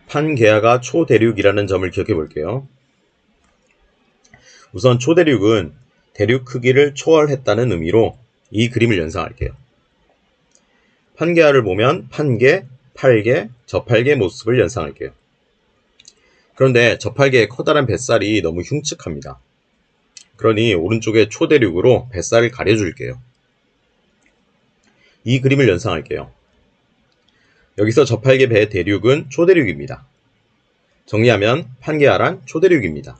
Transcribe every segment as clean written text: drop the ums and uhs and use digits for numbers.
판게아가 초대륙이라는 점을 기억해 볼게요. 우선 초대륙은 대륙 크기를 초월했다는 의미로 이 그림을 연상할게요. 판게아를 보면 판게, 팔게, 저팔계 모습을 연상할게요. 그런데 저팔계의 커다란 뱃살이 너무 흉측합니다. 그러니 오른쪽에 초대륙으로 뱃살을 가려줄게요. 이 그림을 연상할게요. 여기서 저팔계 배의 대륙은 초대륙입니다. 정리하면 판게아란 초대륙입니다.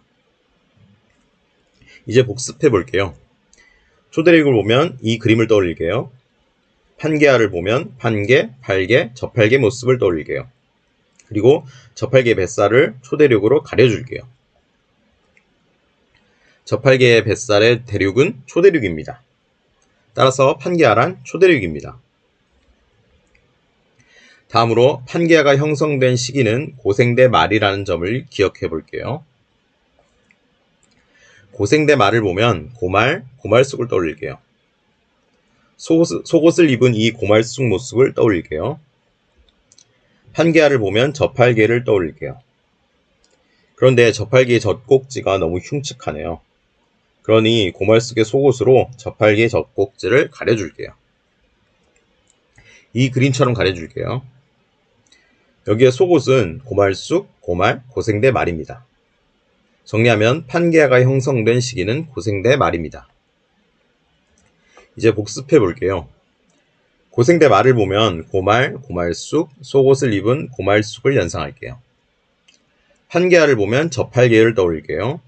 이제 복습해 볼게요. 초대륙을 보면 이 그림을 떠올릴게요. 판게아를 보면 판게, 팔게, 저팔계 모습을 떠올릴게요. 그리고 저팔계 뱃살을 초대륙으로 가려줄게요. 저팔계의 뱃살의 대륙은 초대륙입니다. 따라서 판게아란 초대륙입니다. 다음으로 판게아가 형성된 시기는 고생대 말이라는 점을 기억해 볼게요. 고생대 말을 보면 고말, 고말숙을 떠올릴게요. 속옷을 입은 이 고말숙 모습을 떠올릴게요. 판게아를 보면 저팔계를 떠올릴게요. 그런데 저팔계의 젖꼭지가 너무 흉측하네요. 그러니 고말숙의 속옷으로 저팔계의 젖꼭지를 가려줄게요. 이 그림처럼 가려줄게요. 여기에 속옷은 고말숙, 고말, 고생대 말입니다. 정리하면 판게아가 형성된 시기는 고생대 말입니다. 이제 복습해 볼게요. 고생대 말을 보면 고말, 고말숙, 속옷을 입은 고말숙을 연상할게요. 판게아를 보면 저팔계를 떠올릴게요.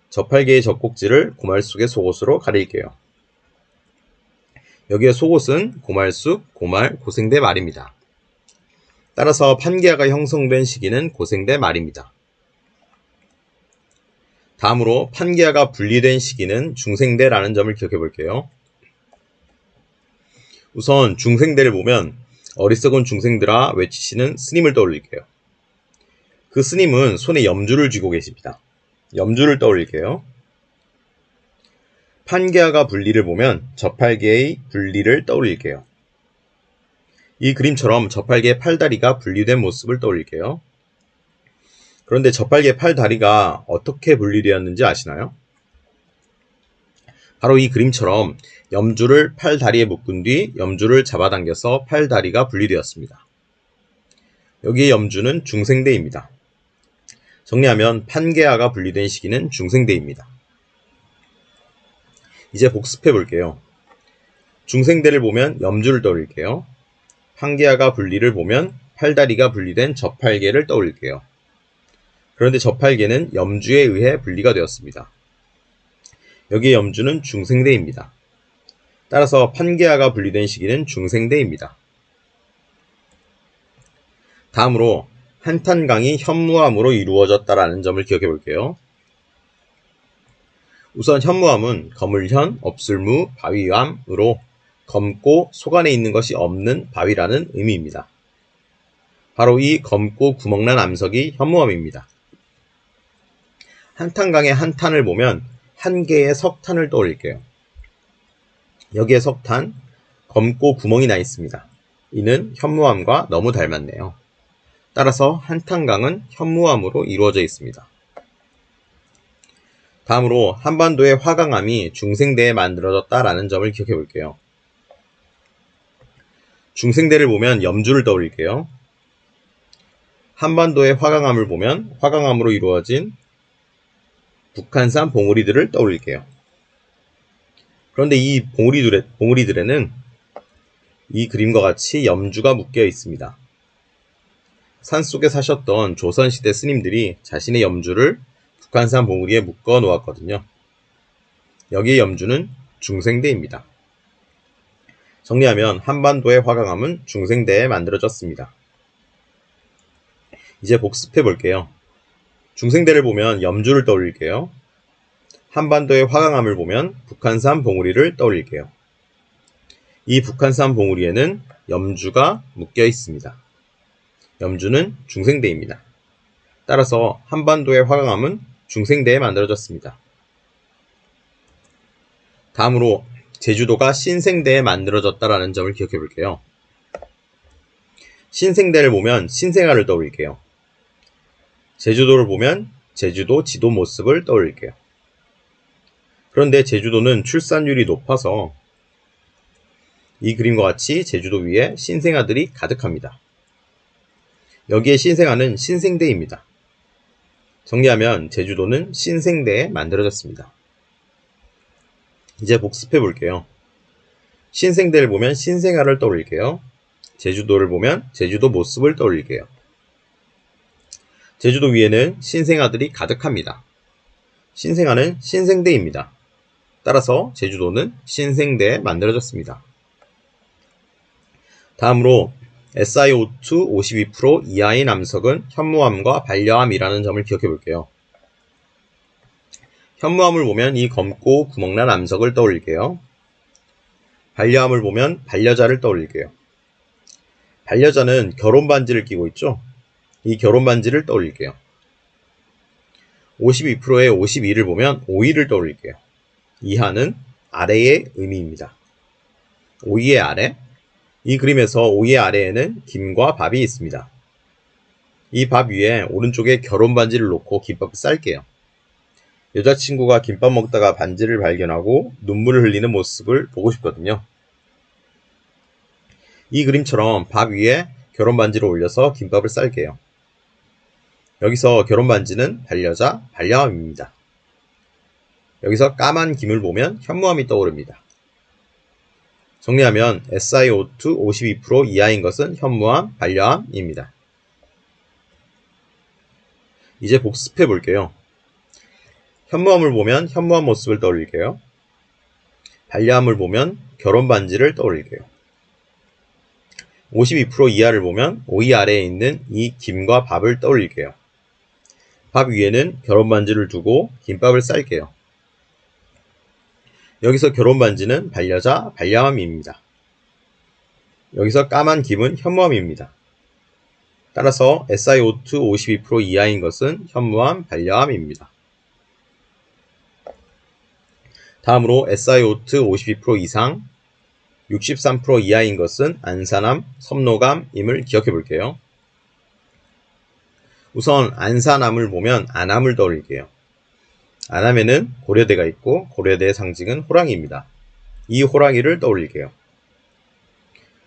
저팔계의 젖꼭지를 고말숙의 속옷으로 가릴게요. 여기에 속옷은 고말숙, 고말, 고생대 말입니다. 따라서 판게아가 형성된 시기는 고생대 말입니다. 다음으로 판게아가 분리된 시기는 중생대라는 점을 기억해 볼게요. 우선 중생대를 보면 어리석은 중생들아 외치시는 스님을 떠올릴게요. 그 스님은 손에 염주를 쥐고 계십니다. 염주를 떠올릴게요. 판게아가 분리를 보면 저팔계의 분리를 떠올릴게요. 이 그림처럼 저팔계의 팔다리가 분리된 모습을 떠올릴게요. 그런데 저팔계 팔다리가 어떻게 분리되었는지 아시나요? 바로 이 그림처럼 염주를 팔다리에 묶은 뒤 염주를 잡아당겨서 팔다리가 분리되었습니다. 여기에 염주는 중생대입니다. 정리하면 판게아가 분리된 시기는 중생대입니다. 이제 복습해 볼게요. 중생대를 보면 염주를 떠올릴게요. 판게아가 분리를 보면 팔다리가 분리된 저팔계를 떠올릴게요. 그런데 저팔계는 염주에 의해 분리가 되었습니다. 여기에 염주는 중생대입니다. 따라서 판게아가 분리된 시기는 중생대입니다. 다음으로 한탄강이 현무암으로 이루어졌다라는 점을 기억해 볼게요. 우선 현무암은 거물현, 없을무, 바위암으로 검고 속 안에 있는 것이 없는 바위라는 의미입니다. 바로 이 검고 구멍난 암석이 현무암입니다. 한탄강의 한탄을 보면 한 개의 석탄을 떠올릴게요. 여기에 석탄, 검고 구멍이 나 있습니다. 이는 현무암과 너무 닮았네요. 따라서 한탄강은 현무암으로 이루어져 있습니다. 다음으로 한반도의 화강암이 중생대에 만들어졌다라는 점을 기억해 볼게요. 중생대를 보면 염주를 떠올릴게요. 한반도의 화강암을 보면 화강암으로 이루어진 북한산 봉우리들을 떠올릴게요. 그런데 이 봉우리들에는 이 그림과 같이 염주가 묶여 있습니다. 산속에 사셨던 조선시대 스님들이 자신의 염주를 북한산 봉우리에 묶어 놓았거든요. 여기에 염주는 중생대입니다. 정리하면 한반도의 화강암은 중생대에 만들어졌습니다. 이제 복습해 볼게요. 중생대를 보면 염주를 떠올릴게요. 한반도의 화강암을 보면 북한산 봉우리를 떠올릴게요. 이 북한산 봉우리에는 염주가 묶여 있습니다. 염주는 중생대입니다. 따라서 한반도의 화강암은 중생대에 만들어졌습니다. 다음으로 제주도가 신생대에 만들어졌다라는 점을 기억해 볼게요. 신생대를 보면 신생아를 떠올릴게요. 제주도를 보면 제주도 지도 모습을 떠올릴게요. 그런데 제주도는 출산율이 높아서 이 그림과 같이 제주도 위에 신생아들이 가득합니다. 여기에 신생아는 신생대입니다. 정리하면 제주도는 신생대에 만들어졌습니다. 이제 복습해 볼게요. 신생대를 보면 신생아를 떠올릴게요. 제주도를 보면 제주도 모습을 떠올릴게요. 제주도 위에는 신생아들이 가득합니다. 신생아는 신생대입니다. 따라서 제주도는 신생대에 만들어졌습니다. 다음으로 SiO2 52% 이하의 남석은 현무암과 반려암이라는 점을 기억해 볼게요. 현무암을 보면 이 검고 구멍난 암석을 떠올릴게요. 반려암을 보면 반려자를 떠올릴게요. 반려자는 결혼 반지를 끼고 있죠? 이 결혼 반지를 떠올릴게요. 52%의 52를 보면 오이를 떠올릴게요. 이하는 아래의 의미입니다. 오이의 아래? 이 그림에서 오이의 아래에는 김과 밥이 있습니다. 이 밥 위에 오른쪽에 결혼 반지를 놓고 김밥을 쌀게요. 여자친구가 김밥 먹다가 반지를 발견하고 눈물을 흘리는 모습을 보고 싶거든요. 이 그림처럼 밥 위에 결혼 반지를 올려서 김밥을 쌀게요. 여기서 결혼 반지는 반려자, 반려암입니다. 여기서 까만 김을 보면 현무암이 떠오릅니다. 정리하면 SiO2 52% 이하인 것은 현무암, 반려암입니다. 이제 복습해 볼게요. 현무암을 보면 현무암 모습을 떠올릴게요. 반려암을 보면 결혼 반지를 떠올릴게요. 52% 이하를 보면 오이 아래에 있는 이 김과 밥을 떠올릴게요. 밥 위에는 결혼 반지를 두고 김밥을 쌀게요. 여기서 결혼 반지는 반려자, 반려암입니다. 여기서 까만 김은 현무암입니다. 따라서 SiO2 52% 이하인 것은 현무암, 반려암입니다. 다음으로 SiO2 52% 이상, 63% 이하인 것은 안산암, 섭노감임을 기억해 볼게요. 우선 안산암을 보면 안암을 떠올릴게요. 안암에는 고려대가 있고 고려대의 상징은 호랑이입니다. 이 호랑이를 떠올릴게요.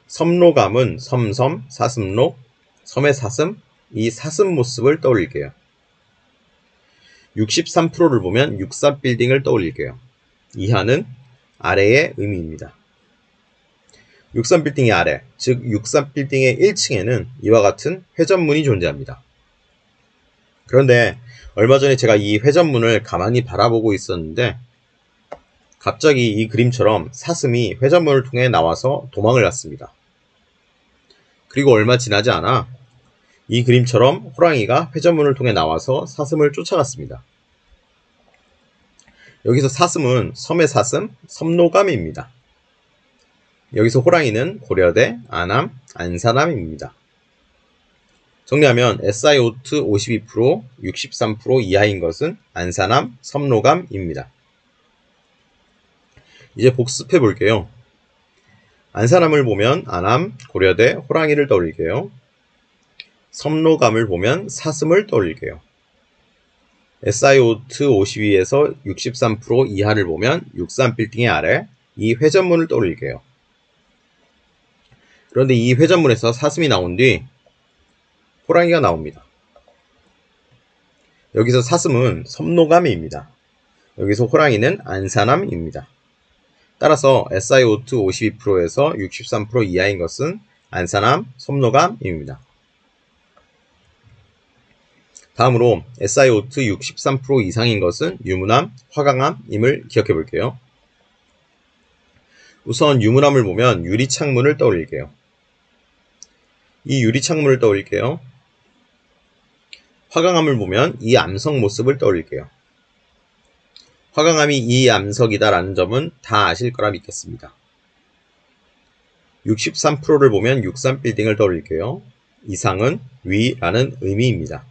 섭노감은 섬섬, 사슴록, 섬의 사슴, 이 사슴 모습을 떠올릴게요. 63%를 보면 63빌딩을 떠올릴게요. 이하는 아래의 의미입니다. 63빌딩의 아래, 즉 63빌딩의 1층에는 이와 같은 회전문이 존재합니다. 그런데 얼마 전에 제가 이 회전문을 가만히 바라보고 있었는데 갑자기 이 그림처럼 사슴이 회전문을 통해 나와서 도망을 갔습니다. 그리고 얼마 지나지 않아 이 그림처럼 호랑이가 회전문을 통해 나와서 사슴을 쫓아갔습니다. 여기서 사슴은 섬의 사슴, 섭노감입니다. 여기서 호랑이는 고려대, 안암, 안산암입니다. 정리하면 SiO2 52%, 63% 이하인 것은 안산암, 섭노감입니다. 이제 복습해 볼게요. 안산암을 보면 안암, 고려대, 호랑이를 떠올릴게요. 섭노감을 보면 사슴을 떠올릴게요. SiO2 52에서 63% 이하를 보면 63빌딩의 아래 이 회전문을 떠올릴게요. 그런데 이 회전문에서 사슴이 나온 뒤 호랑이가 나옵니다. 여기서 사슴은 섭노감입니다. 여기서 호랑이는 안산암입니다. 따라서 SiO2 52%에서 63% 이하인 것은 안산암, 섭노감입니다. 다음으로 SiO2 63% 이상인 것은 유문암, 화강암임을 기억해 볼게요. 우선 유문암을 보면 유리창문을 떠올릴게요. 이 유리창문을 떠올릴게요. 화강암을 보면 이 암석 모습을 떠올릴게요. 화강암이 이 암석이다 라는 점은 다 아실 거라 믿겠습니다. 63%를 보면 63빌딩을 떠올릴게요. 이상은 위라는 의미입니다.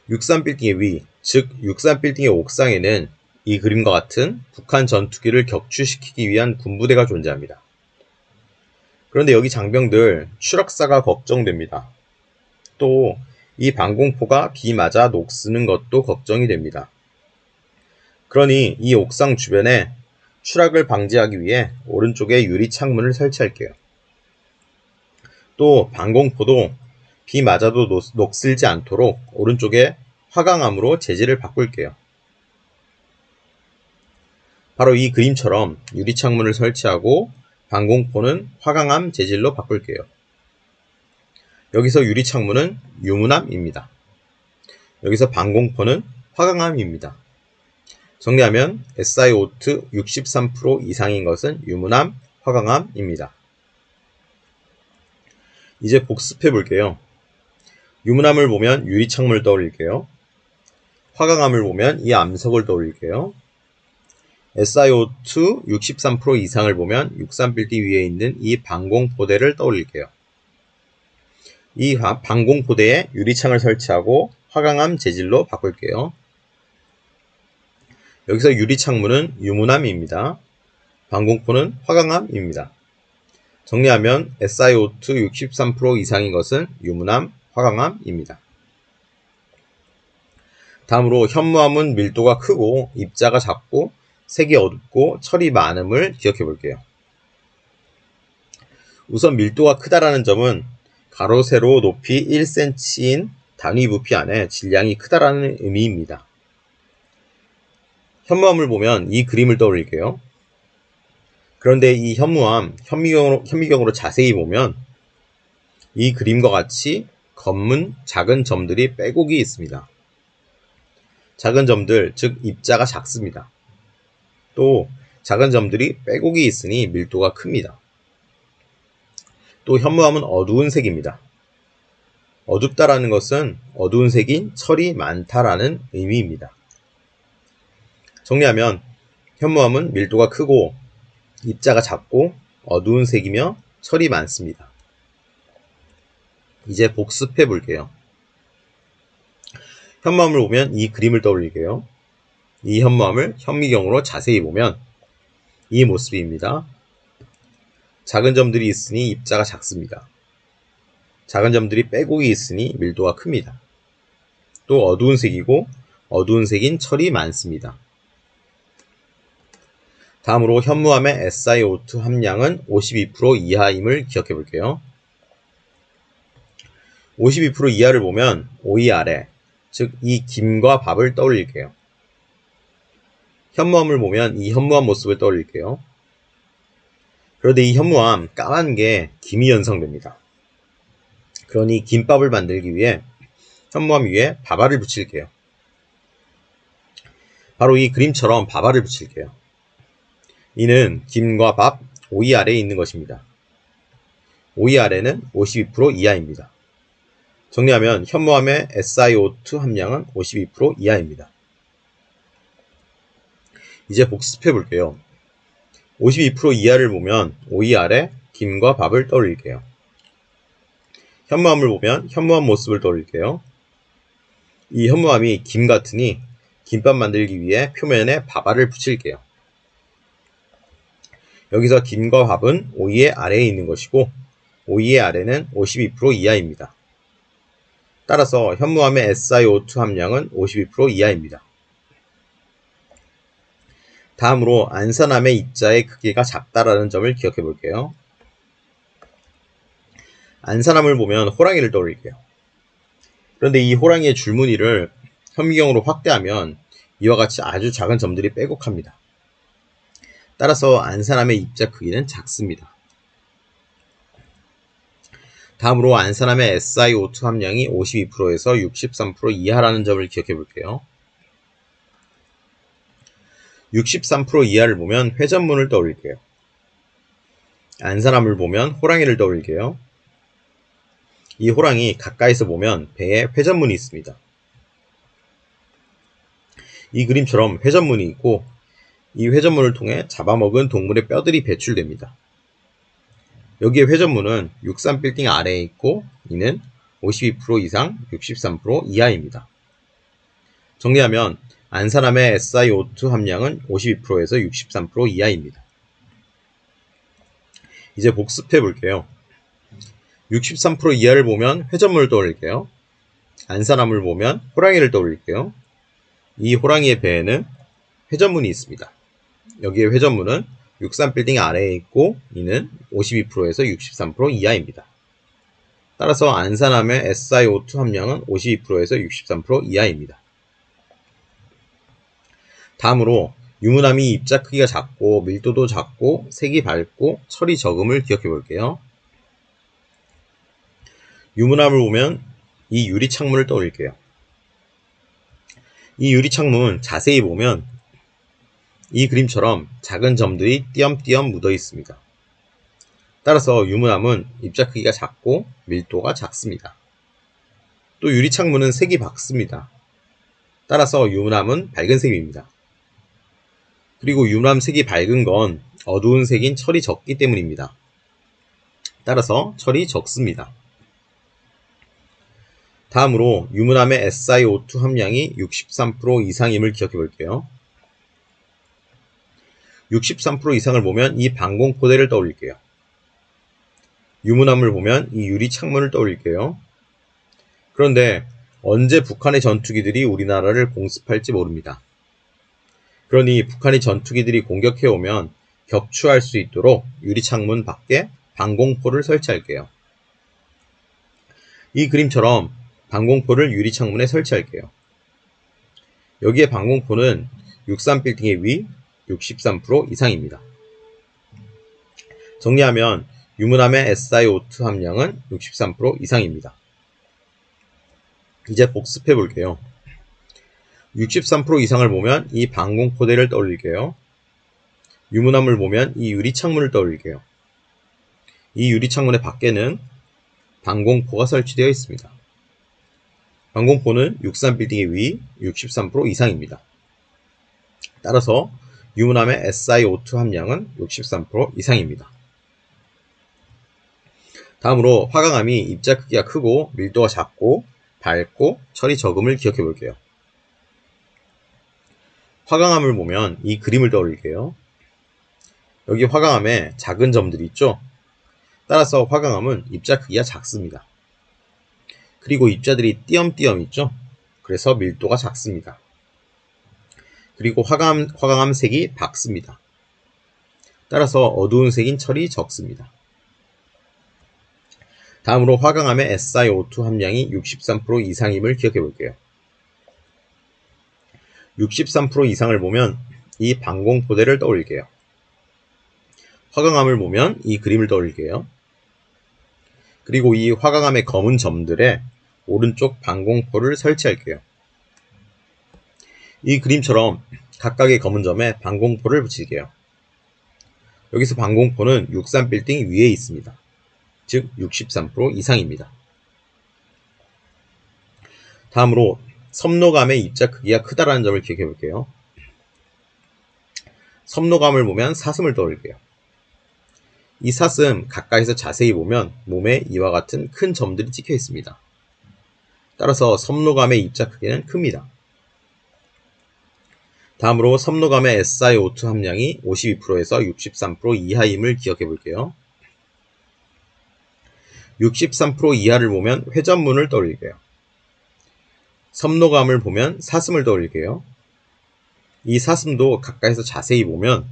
63빌딩의 위, 즉 63빌딩의 옥상에는 이 그림과 같은 북한 전투기를 격추시키기 위한 군부대가 존재합니다. 그런데 여기 장병들 추락사가 걱정됩니다. 또 이 반공포가 비 맞아 녹쓰는 것도 걱정이 됩니다. 그러니 이 옥상 주변에 추락을 방지하기 위해 오른쪽에 유리 창문을 설치할게요. 또 반공포도 비 맞아도 녹슬지 않도록 오른쪽에 화강암으로 재질을 바꿀게요. 바로 이 그림처럼 유리 창문을 설치하고 반공포는 화강암 재질로 바꿀게요. 여기서 유리 창문은 유문암입니다. 여기서 반공포는 화강암입니다. 정리하면 SiO2 63% 이상인 것은 유문암, 화강암입니다. 이제 복습해 볼게요. 유문암을 보면 유리창문을 떠올릴게요. 화강암을 보면 이 암석을 떠올릴게요. SiO2 63% 이상을 보면 63빌딩 위에 있는 이 반공포대를 떠올릴게요. 이 반공포대에 유리창을 설치하고 화강암 재질로 바꿀게요. 여기서 유리창문은 유문암입니다. 반공포는 화강암입니다. 정리하면 SiO2 63% 이상인 것은 유문암, 화강암입니다. 다음으로 현무암은 밀도가 크고 입자가 작고 색이 어둡고 철이 많음을 기억해 볼게요. 우선 밀도가 크다라는 점은 가로 세로 높이 1cm인 단위 부피 안에 질량이 크다라는 의미입니다. 현무암을 보면 이 그림을 떠올릴게요. 그런데 이 현무암, 현미경으로 자세히 보면 이 그림과 같이 검은 작은 점들이 빼곡이 있습니다. 작은 점들, 즉 입자가 작습니다. 또 작은 점들이 빼곡이 있으니 밀도가 큽니다. 또 현무암은 어두운 색입니다. 어둡다라는 것은 어두운 색인 철이 많다라는 의미입니다. 정리하면 현무암은 밀도가 크고 입자가 작고 어두운 색이며 철이 많습니다. 이제 복습해 볼게요. 현무암을 보면 이 그림을 떠올릴게요. 이 현무암을 현미경으로 자세히 보면 이 모습입니다. 작은 점들이 있으니 입자가 작습니다. 작은 점들이 빼곡이 있으니 밀도가 큽니다. 또 어두운 색이고 어두운 색인 철이 많습니다. 다음으로 현무암의 SiO2 함량은 52% 이하임을 기억해 볼게요. 52% 이하를 보면 오이 아래, 즉 이 김과 밥을 떠올릴게요. 현무암을 보면 이 현무암 모습을 떠올릴게요. 그런데 이 현무암 까만 게 김이 연상됩니다. 그러니 김밥을 만들기 위해 현무암 위에 밥알을 붙일게요. 바로 이 그림처럼 밥알을 붙일게요. 이는 김과 밥, 오이 아래에 있는 것입니다. 오이 아래는 52% 이하입니다. 정리하면 현무암의 SiO2 함량은 52% 이하입니다. 이제 복습해 볼게요. 52% 이하를 보면 오이 아래 김과 밥을 떠올릴게요. 현무암을 보면 현무암 모습을 떠올릴게요. 이 현무암이 김 같으니 김밥 만들기 위해 표면에 밥알을 붙일게요. 여기서 김과 밥은 오이의 아래에 있는 것이고 오이의 아래는 52% 이하입니다. 따라서 현무암의 SiO2 함량은 52% 이하입니다. 다음으로 안산암의 입자의 크기가 작다라는 점을 기억해 볼게요. 안산암을 보면 호랑이를 떠올릴게요. 그런데 이 호랑이의 줄무늬를 현미경으로 확대하면 이와 같이 아주 작은 점들이 빼곡합니다. 따라서 안산암의 입자 크기는 작습니다. 다음으로 안산암의 SiO2 함량이 52%에서 63% 이하라는 점을 기억해 볼게요. 63% 이하를 보면 회전문을 떠올릴게요. 안산암을 보면 호랑이를 떠올릴게요. 이 호랑이 가까이서 보면 배에 회전문이 있습니다. 이 그림처럼 회전문이 있고 이 회전문을 통해 잡아먹은 동물의 뼈들이 배출됩니다. 여기에 회전문은 63빌딩 아래에 있고 이는 52% 이상 63% 이하입니다. 정리하면 안산암의 SiO2 함량은 52%에서 63% 이하입니다. 이제 복습해 볼게요. 63% 이하를 보면 회전문을 떠올릴게요. 안산함을 보면 호랑이를 떠올릴게요. 이 호랑이의 배에는 회전문이 있습니다. 여기에 회전문은 63빌딩 아래에 있고 이는 52%에서 63% 이하입니다. 따라서 안산함의 SiO2 함량은 52%에서 63% 이하입니다. 다음으로 유문함이 입자 크기가 작고 밀도도 작고 색이 밝고 철이 적음을 기억해 볼게요. 유문함을 보면 이 유리창문을 떠올릴게요. 이 유리창문 자세히 보면 이 그림처럼 작은 점들이 띄엄띄엄 묻어 있습니다. 따라서 유문함은 입자 크기가 작고 밀도가 작습니다. 또 유리창문은 색이 밝습니다. 따라서 유문함은 밝은 색입니다. 그리고 유문함 색이 밝은 건 어두운 색인 철이 적기 때문입니다. 따라서 철이 적습니다. 다음으로 유문함의 SiO2 함량이 63% 이상임을 기억해 볼게요. 63% 이상을 보면 이 방공포대를 떠올릴게요. 유문함을 보면 이 유리창문을 떠올릴게요. 그런데 언제 북한의 전투기들이 우리나라를 공습할지 모릅니다. 그러니 북한의 전투기들이 공격해오면 격추할 수 있도록 유리창문 밖에 방공포를 설치할게요. 이 그림처럼 방공포를 유리창문에 설치할게요. 여기에 방공포는 63빌딩의 위 63% 이상입니다. 정리하면 유문함의 SiO2 함량은 63% 이상입니다. 이제 복습해 볼게요. 63% 이상을 보면 이 방공포대를 떠올릴게요. 유문함을 보면 이 유리창문을 떠올릴게요. 이 유리창문의 밖에는 방공포가 설치되어 있습니다. 방공포는 63빌딩의 위 63% 이상입니다. 따라서 유문함의 SiO2 함량은 63% 이상입니다. 다음으로 화강암이 입자 크기가 크고 밀도가 작고 밝고 철이 적음을 기억해 볼게요. 화강암을 보면 이 그림을 떠올릴게요. 여기 화강암에 작은 점들이 있죠? 따라서 화강암은 입자 크기가 작습니다. 그리고 입자들이 띄엄띄엄 있죠? 그래서 밀도가 작습니다. 그리고 화강암 색이 밝습니다. 따라서 어두운 색인 철이 적습니다. 다음으로 화강암의 SiO2 함량이 63% 이상임을 기억해 볼게요. 63% 이상을 보면 이 방공포대를 떠올릴게요. 화강암을 보면 이 그림을 떠올릴게요. 그리고 이 화강암의 검은 점들에 오른쪽 방공포를 설치할게요. 이 그림처럼 각각의 검은 점에 방공포를 붙일게요. 여기서 방공포는 63빌딩 위에 있습니다. 즉 63% 이상입니다. 다음으로 섭로감의 입자 크기가 크다라는 점을 기억해 볼게요. 섭로감을 보면 사슴을 떠올릴게요. 이 사슴 가까이서 자세히 보면 몸에 이와 같은 큰 점들이 찍혀 있습니다. 따라서 섭로감의 입자 크기는 큽니다. 다음으로 섭로감의 SiO2 함량이 52%에서 63% 이하임을 기억해 볼게요. 63% 이하를 보면 회전문을 떠올릴게요. 섭로감을 보면 사슴을 떠올릴게요. 이 사슴도 가까이서 자세히 보면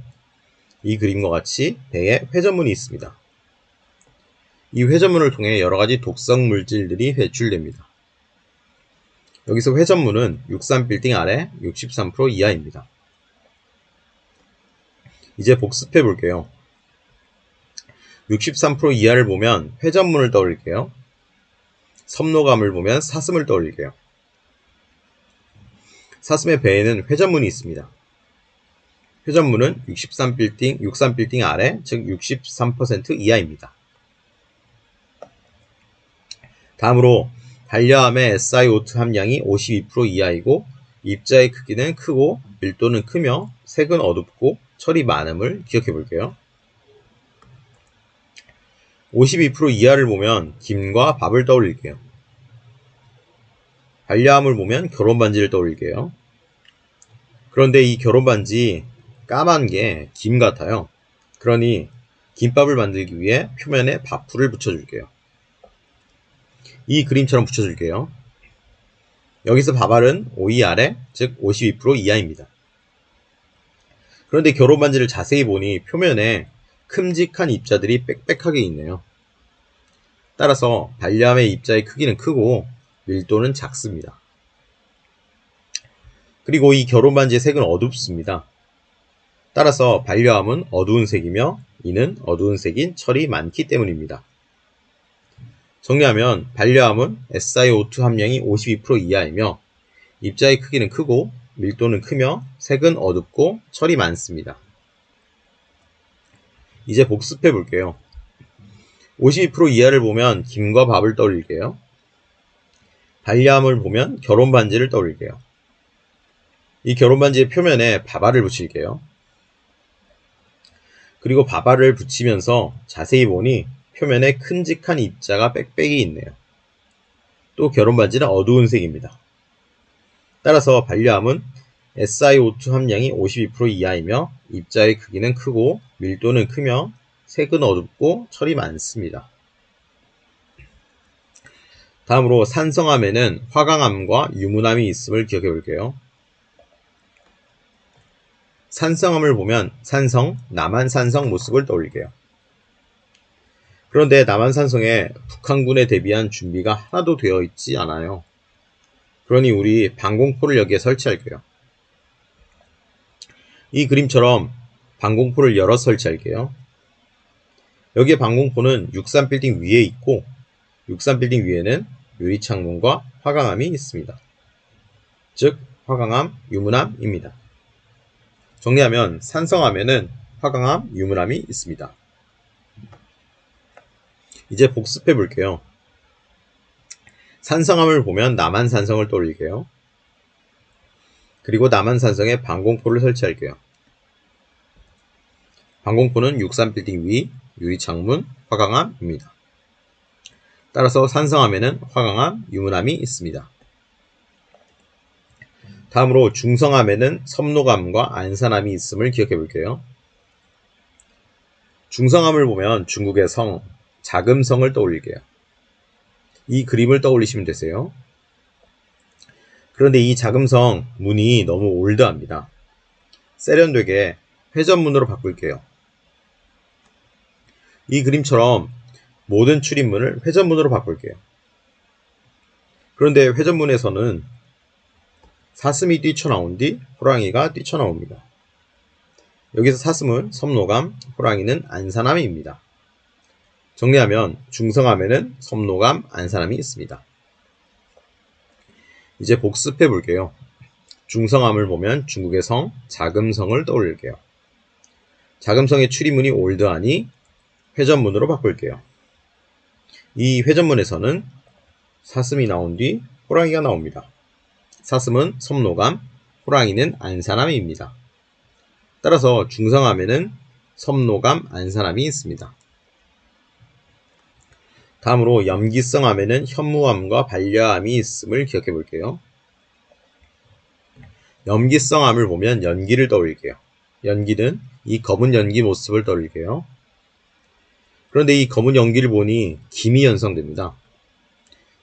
이 그림과 같이 배에 회전문이 있습니다. 이 회전문을 통해 여러가지 독성 물질들이 배출됩니다. 여기서 회전문은 63빌딩 아래 63% 이하입니다. 이제 복습해 볼게요. 63% 이하를 보면 회전문을 떠올릴게요. 섭로감을 보면 사슴을 떠올릴게요. 사슴의 배에는 회전문이 있습니다. 회전문은 63빌딩 아래, 즉 63% 이하입니다. 다음으로 반려암의 SiO2 함량이 52% 이하이고 입자의 크기는 크고 밀도는 크며 색은 어둡고 철이 많음을 기억해 볼게요. 52% 이하를 보면 김과 밥을 떠올릴게요. 반려암을 보면 결혼반지를 떠올릴게요. 그런데 이 결혼반지 까만 게 김 같아요. 그러니 김밥을 만들기 위해 표면에 밥풀을 붙여줄게요. 이 그림처럼 붙여줄게요. 여기서 바발은 5위 아래, 즉 52% 이하입니다. 그런데 결혼 반지를 자세히 보니 표면에 큼직한 입자들이 빽빽하게 있네요. 따라서 반려암의 입자의 크기는 크고 밀도는 작습니다. 그리고 이 결혼 반지의 색은 어둡습니다. 따라서 반려암은 어두운 색이며 이는 어두운 색인 철이 많기 때문입니다. 정리하면 반려암은 SiO2 함량이 52% 이하이며 입자의 크기는 크고 밀도는 크며 색은 어둡고 철이 많습니다. 이제 복습해 볼게요. 52% 이하를 보면 김과 밥을 떠올릴게요. 반려암을 보면 결혼 반지를 떠올릴게요. 이 결혼 반지의 표면에 바바를 붙일게요. 그리고 바바를 붙이면서 자세히 보니 표면에 큼직한 입자가 빽빽이 있네요. 또 결혼 반지는 어두운 색입니다. 따라서 반려암은 SiO2 함량이 52% 이하이며 입자의 크기는 크고 밀도는 크며 색은 어둡고 철이 많습니다. 다음으로 산성암에는 화강암과 유문암이 있음을 기억해 볼게요. 산성암을 보면 산성, 남한산성 모습을 떠올릴게요. 그런데 남한산성에 북한군에 대비한 준비가 하나도 되어 있지 않아요. 그러니 우리 방공포를 여기에 설치할게요. 이 그림처럼 방공포를 여러 설치할게요. 여기에 방공포는 63빌딩 위에 있고 63빌딩 위에는 유리창문과 화강암이 있습니다. 즉 화강암, 유문암입니다. 정리하면 산성암에는 화강암, 유문암이 있습니다. 이제 복습해 볼게요. 산성암을 보면 남한산성을 떠올릴게요. 그리고 남한산성에 방공포를 설치할게요. 방공포는 63빌딩 위, 유리창문, 화강암입니다. 따라서 산성암에는 화강암, 유문암이 있습니다. 다음으로 중성암에는 섭록암과 안산암이 있음을 기억해 볼게요. 중성암을 보면 중국의 성, 자금성을 떠올릴게요. 이 그림을 떠올리시면 되세요. 그런데 이 자금성 문이 너무 올드합니다. 세련되게 회전문으로 바꿀게요. 이 그림처럼 모든 출입문을 회전문으로 바꿀게요. 그런데 회전문에서는 사슴이 뛰쳐나온 뒤 호랑이가 뛰쳐나옵니다. 여기서 사슴은 섭록암, 호랑이는 안산암입니다. 정리하면 중성암에는 섭록암, 안산암이 있습니다. 이제 복습해 볼게요. 중성암을 보면 중국의 성, 자금성을 떠올릴게요. 자금성의 출입문이 올드하니 회전문으로 바꿀게요. 이 회전문에서는 사슴이 나온 뒤 호랑이가 나옵니다. 사슴은 섭록암, 호랑이는 안산암입니다. 따라서 중성암에는 섭록암, 안산암이 있습니다. 다음으로 염기성암에는 현무암과 반려암이 있음을 기억해 볼게요. 염기성암을 보면 연기를 떠올릴게요. 연기는 이 검은 연기 모습을 떠올릴게요. 그런데 이 검은 연기를 보니 김이 연상됩니다.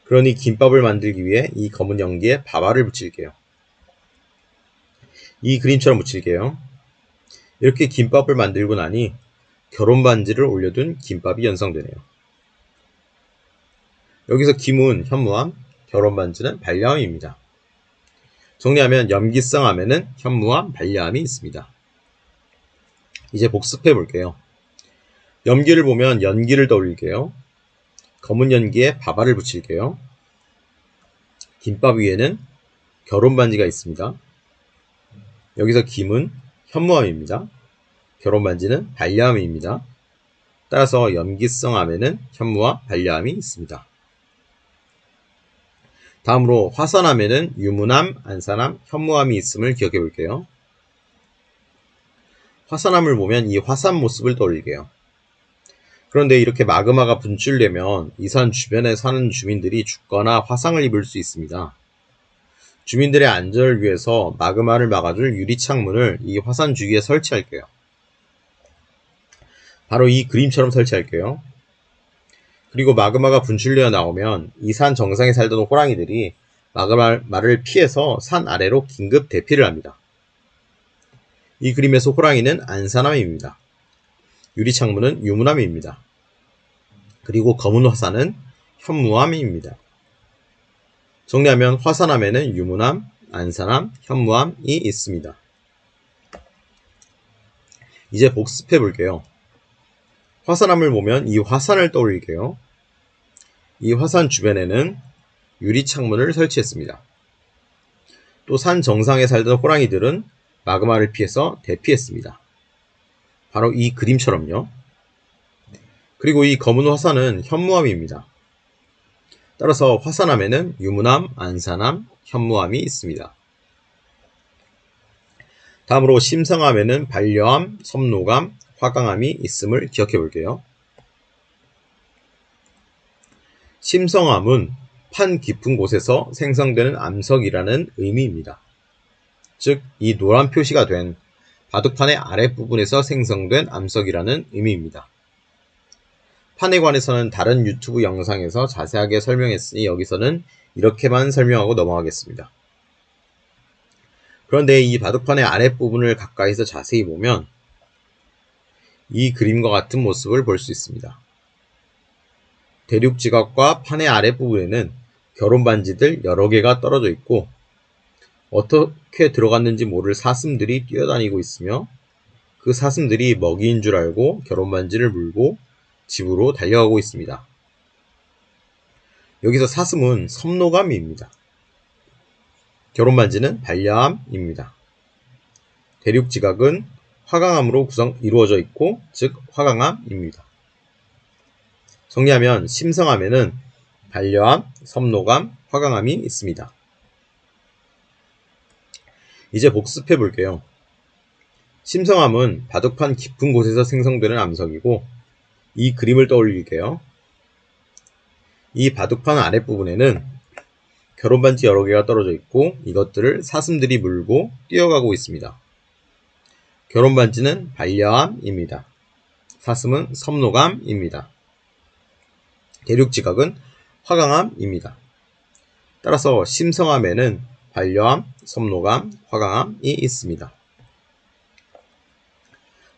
그러니 김밥을 만들기 위해 이 검은 연기에 밥알을 붙일게요. 이 그림처럼 붙일게요. 이렇게 김밥을 만들고 나니 결혼 반지를 올려둔 김밥이 연상되네요. 여기서 김은 현무암, 결혼 반지는 반려암입니다. 정리하면 염기성암에는 현무암, 반려암이 있습니다. 이제 복습해 볼게요. 염기를 보면 연기를 떠올릴게요. 검은 연기에 밥알을 붙일게요. 김밥 위에는 결혼 반지가 있습니다. 여기서 김은 현무암입니다. 결혼 반지는 반려암입니다. 따라서 염기성암에는 현무암, 반려암이 있습니다. 다음으로 화산암에는 유문암, 안산암, 현무암이 있음을 기억해 볼게요. 화산암을 보면 이 화산 모습을 떠올릴게요. 그런데 이렇게 마그마가 분출되면 이 산 주변에 사는 주민들이 죽거나 화상을 입을 수 있습니다. 주민들의 안전을 위해서 마그마를 막아줄 유리창문을 이 화산 주위에 설치할게요. 바로 이 그림처럼 설치할게요. 그리고 마그마가 분출되어 나오면 이 산 정상에 살던 호랑이들이 마그마를 피해서 산 아래로 긴급 대피를 합니다. 이 그림에서 호랑이는 안산함입니다. 유리창문은 유문함입니다. 그리고 검은 화산은 현무암입니다. 정리하면 화산암에는 유문암, 안산암, 현무암이 있습니다. 이제 복습해 볼게요. 화산암을 보면 이 화산을 떠올릴게요. 이 화산 주변에는 유리창문을 설치했습니다. 또 산 정상에 살던 호랑이들은 마그마를 피해서 대피했습니다. 바로 이 그림처럼요. 그리고 이 검은 화산은 현무암입니다. 따라서 화산암에는 유문암, 안산암, 현무암이 있습니다. 다음으로 심성암에는 반려암, 섬노감, 화강암이 있음을 기억해 볼게요. 심성암은 판 깊은 곳에서 생성되는 암석이라는 의미입니다. 즉, 이 노란 표시가 된 바둑판의 아랫부분에서 생성된 암석이라는 의미입니다. 판에 관해서는 다른 유튜브 영상에서 자세하게 설명했으니 여기서는 이렇게만 설명하고 넘어가겠습니다. 그런데 이 바둑판의 아랫부분을 가까이서 자세히 보면 이 그림과 같은 모습을 볼 수 있습니다. 대륙지각과 판의 아랫부분에는 결혼반지들 여러 개가 떨어져 있고 어떻게 들어갔는지 모를 사슴들이 뛰어다니고 있으며 그 사슴들이 먹이인 줄 알고 결혼반지를 물고 집으로 달려가고 있습니다. 여기서 사슴은 섬노감입니다. 결혼반지는 반려암입니다. 대륙지각은 화강암으로 이루어져 있고 즉 화강암입니다. 정리하면 심성암에는 반려암, 섬노감, 화강암이 있습니다. 이제 복습해 볼게요. 심성암은 바둑판 깊은 곳에서 생성되는 암석이고 이 그림을 떠올릴게요. 이 바둑판 아랫부분에는 결혼반지 여러 개가 떨어져 있고 이것들을 사슴들이 물고 뛰어가고 있습니다. 결혼반지는 반려암입니다. 사슴은 섬노감입니다. 대륙지각은 화강암입니다. 따라서 심성암에는 반려암, 섬노감, 화강암이 있습니다.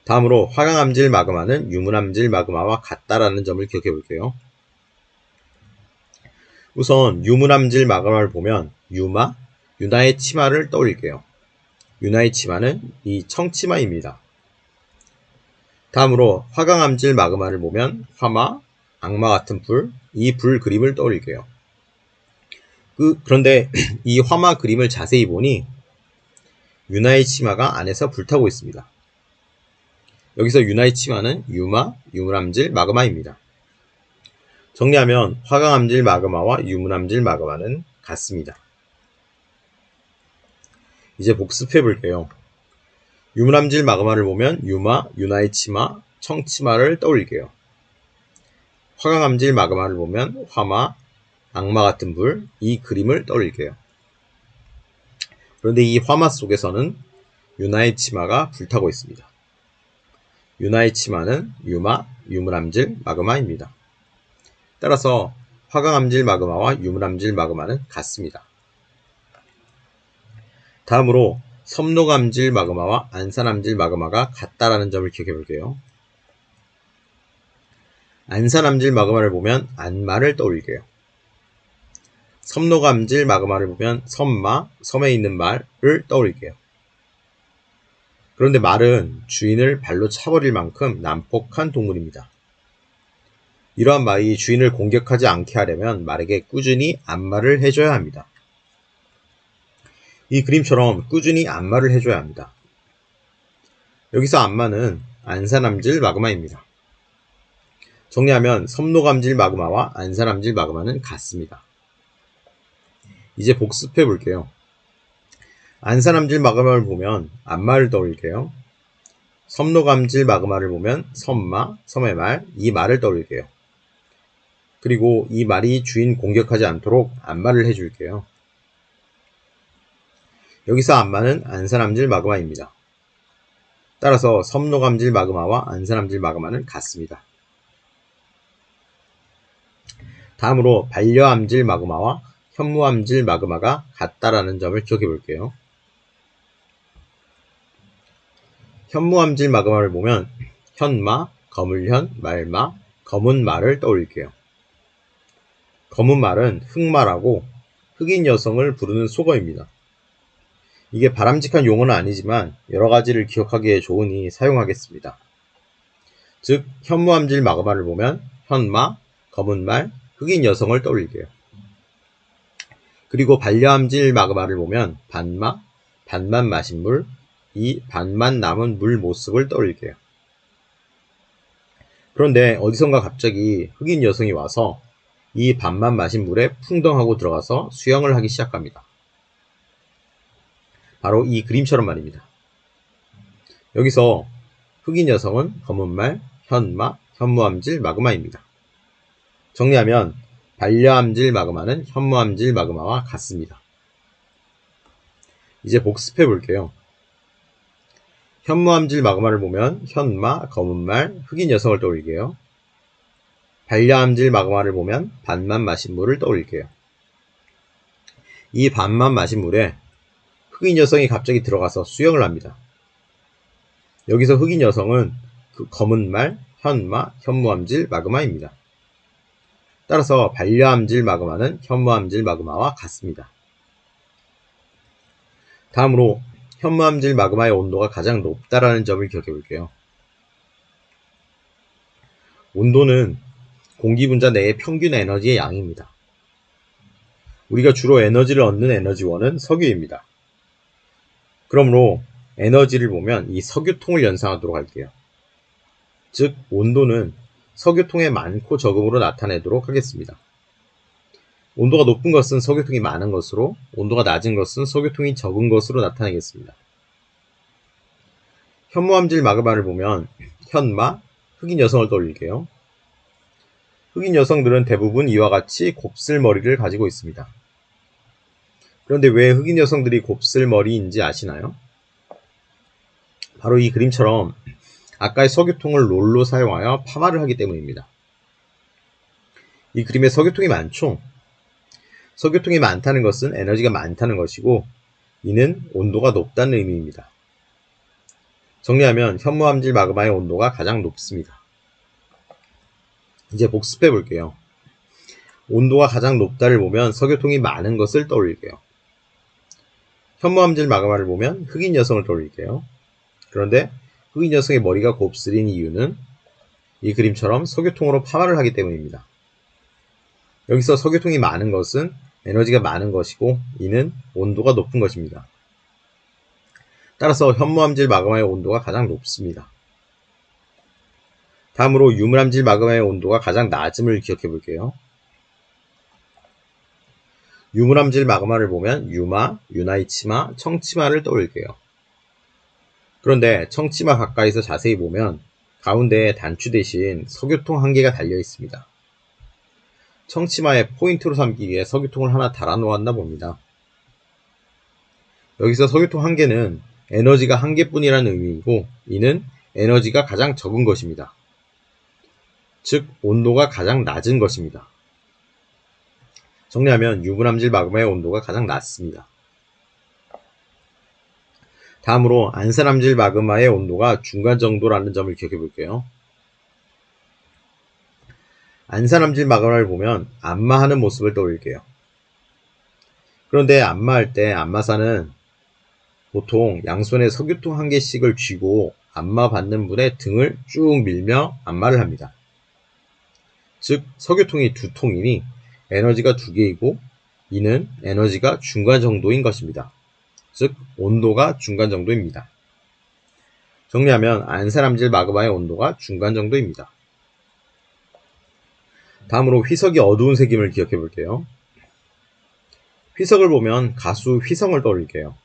다음으로 화강암질 마그마는 유문암질 마그마와 같다라는 점을 기억해 볼게요. 우선 유문암질 마그마를 보면 유나의 치마를 떠올릴게요. 유나의 치마는 이 청치마입니다. 다음으로 화강암질 마그마를 보면 화마, 악마 같은 불, 이 불 그림을 떠올릴게요. 그런데 이 화마 그림을 자세히 보니 유나의 치마가 안에서 불타고 있습니다. 여기서 유나의 치마는 유문암질 마그마입니다. 정리하면 화강암질 마그마와 유문암질 마그마는 같습니다. 이제 복습해 볼게요. 유문암질 마그마를 보면 유나의 치마, 청치마를 떠올릴게요. 화강암질 마그마를 보면 화마, 악마 같은 불, 이 그림을 떠올릴게요. 그런데 이 화마 속에서는 유나의 치마가 불타고 있습니다. 유나의 치마는 유문암질 마그마입니다. 따라서 화강암질 마그마와 유문암질 마그마는 같습니다. 다음으로 섬노감질 마그마와 안산암질 마그마가 같다라는 점을 기억해 볼게요. 안산암질 마그마를 보면 안마를 떠올릴게요. 섬노감질 마그마를 보면 섬에 있는 말을 떠올릴게요. 그런데 말은 주인을 발로 차버릴 만큼 난폭한 동물입니다. 이러한 말이 주인을 공격하지 않게 하려면 말에게 꾸준히 안마를 해줘야 합니다. 이 그림처럼 꾸준히 안마를 해줘야 합니다. 여기서 안마는 안산암질 마그마입니다. 정리하면 섬노감질 마그마와 안산암질 마그마는 같습니다. 이제 복습해 볼게요. 안산암질 마그마를 보면 안마를 떠올릴게요. 섬노감질 마그마를 보면 섬의 말, 이 말을 떠올릴게요. 그리고 이 말이 주인 공격하지 않도록 안마를 해줄게요. 여기서 안마는 안산암질 마그마입니다. 따라서 섬노감질 마그마와 안산암질 마그마는 같습니다. 다음으로 반려암질 마그마와 현무암질 마그마가 같다라는 점을 기억해 볼게요. 현무암질 마그마를 보면 현마, 거물현, 말마, 검은마를 떠올릴게요. 검은말은 흑마라고 흑인 여성을 부르는 속어입니다. 이게 바람직한 용어는 아니지만 여러 가지를 기억하기에 좋으니 사용하겠습니다. 즉, 현무암질 마그마를 보면 현마, 검은말, 흑인 여성을 떠올릴게요. 그리고 반려암질 마그마를 보면 반마, 반만 마신 물, 이 반만 남은 물 모습을 떠올릴게요. 그런데 어디선가 갑자기 흑인 여성이 와서 이 반만 마신 물에 풍덩하고 들어가서 수영을 하기 시작합니다. 바로 이 그림처럼 말입니다. 여기서 흑인 여성은 검은말, 현마, 현무암질 마그마입니다. 정리하면 반려암질 마그마는 현무암질 마그마와 같습니다. 이제 복습해 볼게요. 현무암질 마그마를 보면 현마, 검은말, 흑인 여성을 떠올릴게요. 반려암질 마그마를 보면 반만 마신 물을 떠올릴게요. 이 반만 마신 물에 흑인 여성이 갑자기 들어가서 수영을 합니다. 여기서 흑인 여성은 그 검은말, 현마, 현무암질 마그마입니다. 따라서 반려암질 마그마는 현무암질 마그마와 같습니다. 다음으로 현무암질 마그마의 온도가 가장 높다라는 점을 기억해 볼게요. 온도는 공기 분자 내의 평균 에너지의 양입니다. 우리가 주로 에너지를 얻는 에너지원은 석유입니다. 그러므로 에너지를 보면 이 석유통을 연상하도록 할게요. 즉, 온도는 석유통의 많고 적음으로 나타내도록 하겠습니다. 온도가 높은 것은 석유통이 많은 것으로, 온도가 낮은 것은 석유통이 적은 것으로 나타내겠습니다. 현무암질 마그마를 보면 현마, 흑인 여성을 떠올릴게요. 흑인 여성들은 대부분 이와 같이 곱슬머리를 가지고 있습니다. 그런데 왜 흑인 여성들이 곱슬머리인지 아시나요? 바로 이 그림처럼 아까의 석유통을 롤로 사용하여 파마를 하기 때문입니다. 이 그림에 석유통이 많죠? 석유통이 많다는 것은 에너지가 많다는 것이고, 이는 온도가 높다는 의미입니다. 정리하면 현무암질 마그마의 온도가 가장 높습니다. 이제 복습해 볼게요. 온도가 가장 높다를 보면 석유통이 많은 것을 떠올릴게요. 현무암질 마그마를 보면 흑인 여성을 떠올릴게요. 그런데 흑인 여성의 머리가 곱슬인 이유는 이 그림처럼 석유통으로 파마를 하기 때문입니다. 여기서 석유통이 많은 것은 에너지가 많은 것이고, 이는 온도가 높은 것입니다. 따라서 현무암질 마그마의 온도가 가장 높습니다. 다음으로 유물암질 마그마의 온도가 가장 낮음을 기억해 볼게요. 유물암질 마그마를 보면 유마, 유나이치마, 청치마를 떠올릴게요. 그런데 청치마 가까이서 자세히 보면 가운데에 단추 대신 석유통 한 개가 달려 있습니다. 청치마의 포인트로 삼기 위해 석유통을 하나 달아 놓았나 봅니다. 여기서 석유통 한 개는 에너지가 한 개뿐이라는 의미이고, 이는 에너지가 가장 적은 것입니다. 즉, 온도가 가장 낮은 것입니다. 정리하면 유물암질 마그마의 온도가 가장 낮습니다. 다음으로 안산암질 마그마의 온도가 중간 정도라는 점을 기억해 볼게요. 안산암질 마그마를 보면 안마하는 모습을 떠올릴게요. 그런데 안마할 때 안마사는 보통 양손에 석유통 한 개씩을 쥐고 안마 받는 분의 등을 쭉 밀며 안마를 합니다. 즉, 석유통이 두 통이니 에너지가 두 개이고, 이는 에너지가 중간 정도인 것입니다. 즉, 온도가 중간 정도입니다. 정리하면 안산암질 마그마의 온도가 중간 정도입니다. 다음으로 휘석이 어두운 색임을 기억해 볼게요. 휘석을 보면 가수 휘성을 떠올릴게요.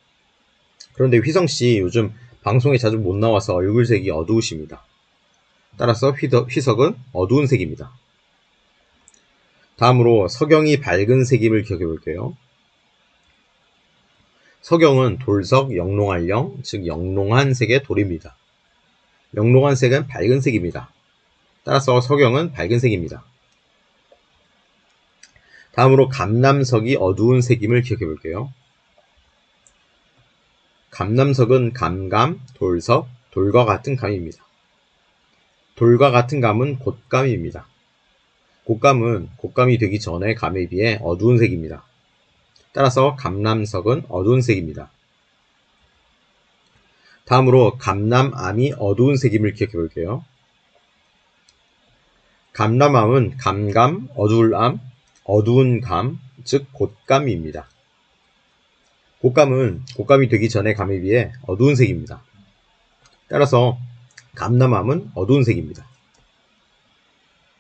그런데 휘성씨 요즘 방송에 자주 못 나와서 얼굴색이 어두우십니다. 따라서 휘석은 어두운 색입니다. 다음으로 석영이 밝은 색임을 기억해 볼게요. 석영은 돌석, 영롱한령, 즉 영롱한 색의 돌입니다. 영롱한 색은 밝은 색입니다. 따라서 석영은 밝은 색입니다. 다음으로 감남석이 어두운 색임을 기억해 볼게요. 감남석은 감감, 돌석, 돌과 같은 감입니다. 돌과 같은 감은 곶감입니다. 곶감은 곶감이 되기 전의 감에 비해 어두운 색입니다. 따라서 감남석은 어두운 색입니다. 다음으로 감남암이 어두운 색임을 기억해 볼게요. 감남암은 감감, 어두울암, 어두운 감, 즉 곶감입니다. 곶감은 곶감이 되기 전의 감에 비해 어두운 색입니다. 따라서 감남암은 어두운 색입니다.